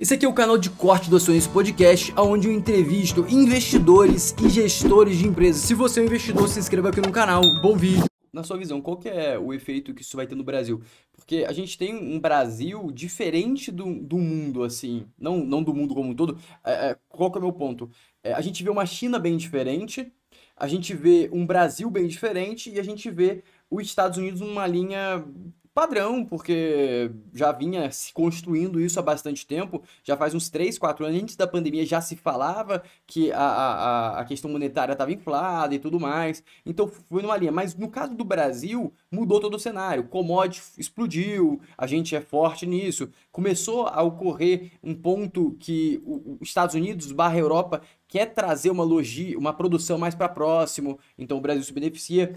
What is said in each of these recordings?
Esse aqui é o canal de corte do Acionista Podcast, onde eu entrevisto investidores e gestores de empresas. Se você é um investidor, se inscreva aqui no canal. Bom vídeo! Na sua visão, qual que é o efeito que isso vai ter no Brasil? Porque a gente tem um Brasil diferente do mundo, assim, não do mundo como um todo. Qual que é o meu ponto? A gente vê uma China bem diferente, a gente vê um Brasil bem diferente e a gente vê os Estados Unidos numa linha padrão, porque já vinha se construindo isso há bastante tempo, já faz uns 3, 4 anos, antes da pandemia já se falava que a questão monetária estava inflada e tudo mais, então foi numa linha, mas no caso do Brasil, mudou todo o cenário, commodity explodiu, a gente é forte nisso, começou a ocorrer um ponto que os Estados Unidos / Europa quer trazer uma produção mais para próximo, então o Brasil se beneficia.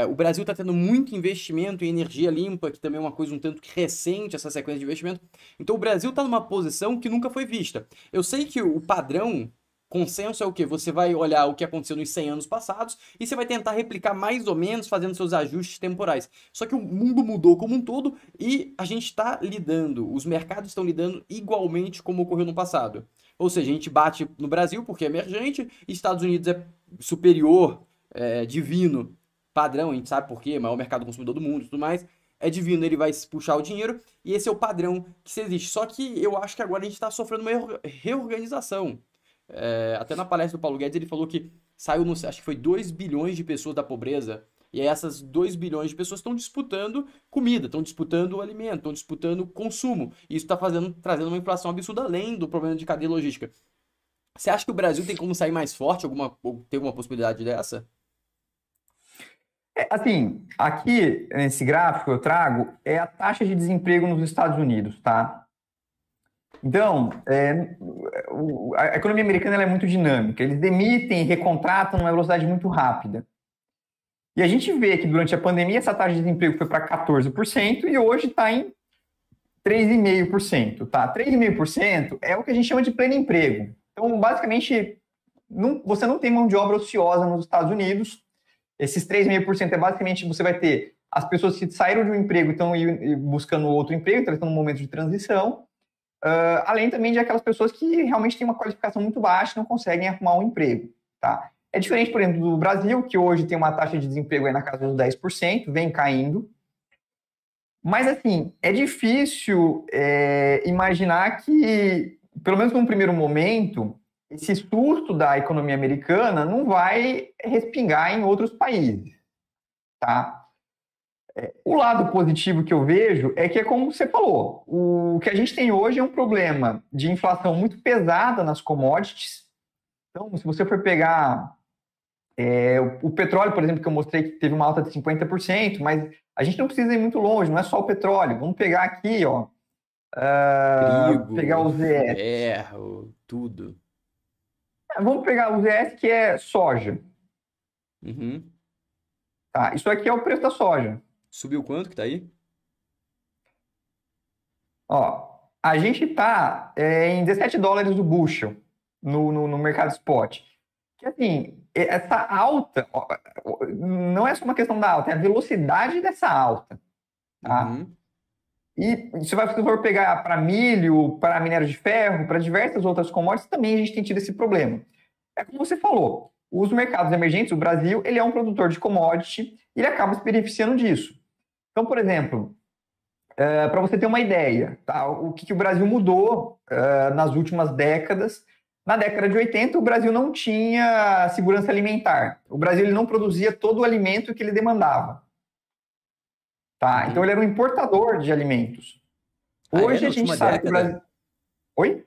O Brasil está tendo muito investimento em energia limpa, que também é uma coisa um tanto que recente, essa sequência de investimento. Então o Brasil está numa posição que nunca foi vista. Eu sei que o padrão, consenso é o quê? Você vai olhar o que aconteceu nos 100 anos passados e você vai tentar replicar mais ou menos, fazendo seus ajustes temporais. Só que o mundo mudou como um todo e a gente está lidando, os mercados estão lidando igualmente como ocorreu no passado. Ou seja, a gente bate no Brasil porque é emergente, Estados Unidos é superior, divino, padrão, a gente sabe por quê, maior mercado consumidor do mundo e tudo mais, é divino, ele vai puxar o dinheiro e esse é o padrão que existe. Só que eu acho que agora a gente está sofrendo uma reorganização. Até na palestra do Paulo Guedes ele falou que saiu, acho que foi 2 bilhões de pessoas da pobreza. E aí essas 2 bilhões de pessoas estão disputando comida, estão disputando alimento, estão disputando consumo. E isso está trazendo uma inflação absurda além do problema de cadeia logística. Você acha que o Brasil tem como sair mais forte? Ou tem alguma possibilidade dessa? Assim, aqui nesse gráfico eu trago a taxa de desemprego nos Estados Unidos, tá? Então, a economia americana ela é muito dinâmica. Eles demitem, recontratam numa velocidade muito rápida. E a gente vê que durante a pandemia essa taxa de desemprego foi para 14% e hoje está em 3,5%. Tá? 3,5% é o que a gente chama de pleno emprego. Então, basicamente, você não tem mão de obra ociosa nos Estados Unidos. Esses 3,5% é basicamente você vai ter as pessoas que saíram de um emprego e estão buscando outro emprego, então eles estão num momento de transição. Além também de aquelas pessoas que realmente têm uma qualificação muito baixa e não conseguem arrumar um emprego. Tá? É diferente, por exemplo, do Brasil, que hoje tem uma taxa de desemprego aí na casa dos 10%, vem caindo. Mas, assim, é difícil imaginar que, pelo menos num primeiro momento, esse susto da economia americana não vai respingar em outros países. Tá? O lado positivo que eu vejo é que, como você falou, o que a gente tem hoje é um problema de inflação muito pesada nas commodities. Então, se você for pegar o petróleo, por exemplo, que eu mostrei que teve uma alta de 50%, mas a gente não precisa ir muito longe, não é só o petróleo. Vamos pegar aqui, ó. Trigo, pegar o ZS. ferro, tudo. Vamos pegar o ZS, que é soja. Uhum. Tá, isso aqui é o preço da soja. Subiu quanto que tá aí? Ó, a gente tá em 17 dólares o bushel no mercado spot. Que assim, essa alta, não é só uma questão da alta, é a velocidade dessa alta. Tá? Uhum. E se você for pegar para milho, para minério de ferro, para diversas outras commodities, também a gente tem tido esse problema. É como você falou, os mercados emergentes, o Brasil, ele é um produtor de commodity e ele acaba se beneficiando disso. Então, por exemplo, para você ter uma ideia, tá? O que o Brasil mudou nas últimas décadas. Na década de 80, o Brasil não tinha segurança alimentar. O Brasil ele não produzia todo o alimento que ele demandava. Tá? Então, ele era um importador de alimentos. Hoje, a gente sabe que o Brasil... Oi?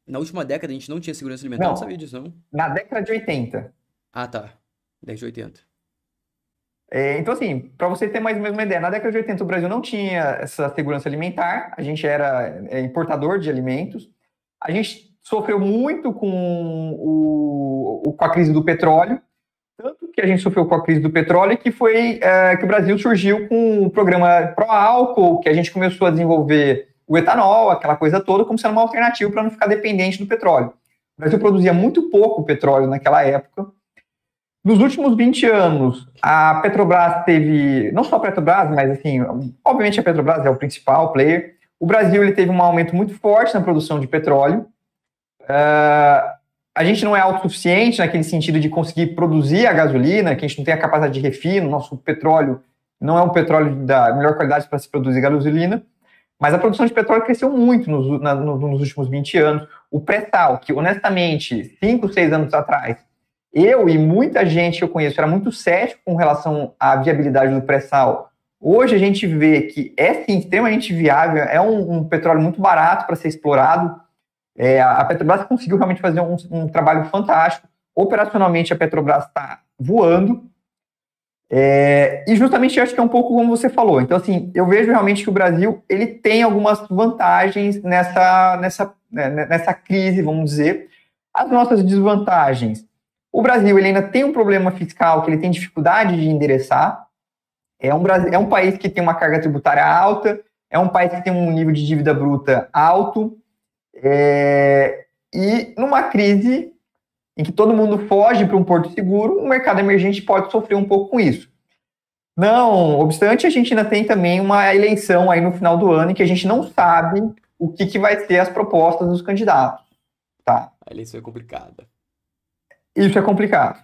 Na última década, a gente não tinha segurança alimentar? Não sabia disso, não? Na década de 80. Ah, tá. Década de 80. Então, assim, para você ter mais ou menos uma ideia, na década de 80 o Brasil não tinha essa segurança alimentar, a gente era importador de alimentos, a gente sofreu muito com a crise do petróleo, tanto que a gente sofreu com a crise do petróleo que foi que o Brasil surgiu com o programa pró-álcool, que a gente começou a desenvolver o etanol, aquela coisa toda, como sendo uma alternativa para não ficar dependente do petróleo. O Brasil produzia muito pouco petróleo naquela época. Nos últimos 20 anos, a Petrobras teve, não só a Petrobras, mas assim, obviamente a Petrobras é o principal player, O Brasil ele teve um aumento muito forte na produção de petróleo. A gente não é autossuficiente naquele sentido de conseguir produzir a gasolina, que a gente não tem a capacidade de refino, nosso petróleo não é um petróleo da melhor qualidade para se produzir gasolina, mas a produção de petróleo cresceu muito nos últimos 20 anos. O pré-sal, que honestamente, 5, 6 anos atrás, eu e muita gente que eu conheço era muito cético com relação à viabilidade do pré-sal. Hoje a gente vê que é sim extremamente viável, é um petróleo muito barato para ser explorado. A Petrobras conseguiu realmente fazer um trabalho fantástico. Operacionalmente, a Petrobras está voando. E justamente acho que é um pouco como você falou. Então, assim, eu vejo realmente que o Brasil ele tem algumas vantagens nessa crise, vamos dizer. As nossas desvantagens. O Brasil ele ainda tem um problema fiscal que ele tem dificuldade de endereçar. É um país que tem uma carga tributária alta, é um país que tem um nível de dívida bruta alto. E numa crise em que todo mundo foge para um porto seguro, o mercado emergente pode sofrer um pouco com isso. Não obstante, a gente ainda tem também uma eleição aí no final do ano em que a gente não sabe o que vai ser as propostas dos candidatos. Tá? A eleição é complicada. Isso é complicado.